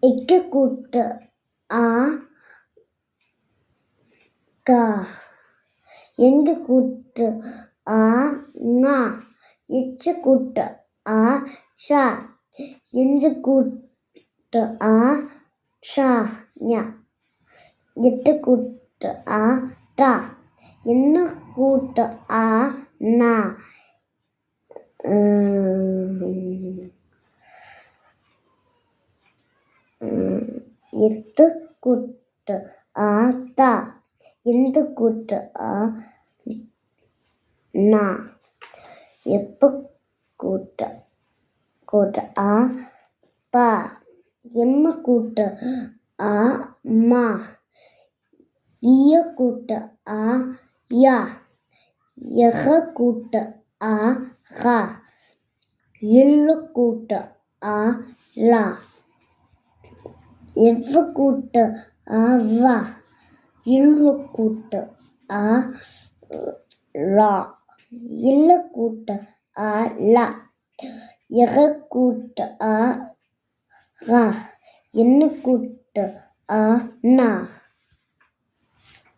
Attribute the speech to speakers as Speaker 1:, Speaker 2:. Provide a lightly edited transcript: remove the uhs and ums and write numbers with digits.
Speaker 1: இக்கு கூட்டு ஆ கா. எங்கு கூட்டு ஆ ஙா. எச்சு கூட்டு ஆ ஷா. எஞ்சு கூட்டு ஆ ஷா ஞா. எட்டு கூட்டு ஆ டா. எண்ணு கூட்டு ஆ நா. எத்து கூட்டு ஆ தா. எந்து கூட்டு ஆ நா. எப்பு கூட்டு ஆ பா. எம்மு கூட்டு ஆ மா. இய கூட்டு ஆ யா. எக கூட்டு ஆ கா. எள்ளு கூட்டு ஆ லா. எவ்வு கூட்டு ஆ வா. இல்லு கூட்டு ஆ லா. இல்லு கூட்டு ஆ லா. எக கூட்டு ஆ கா. எண்ணு கூட்டு ஆ நா.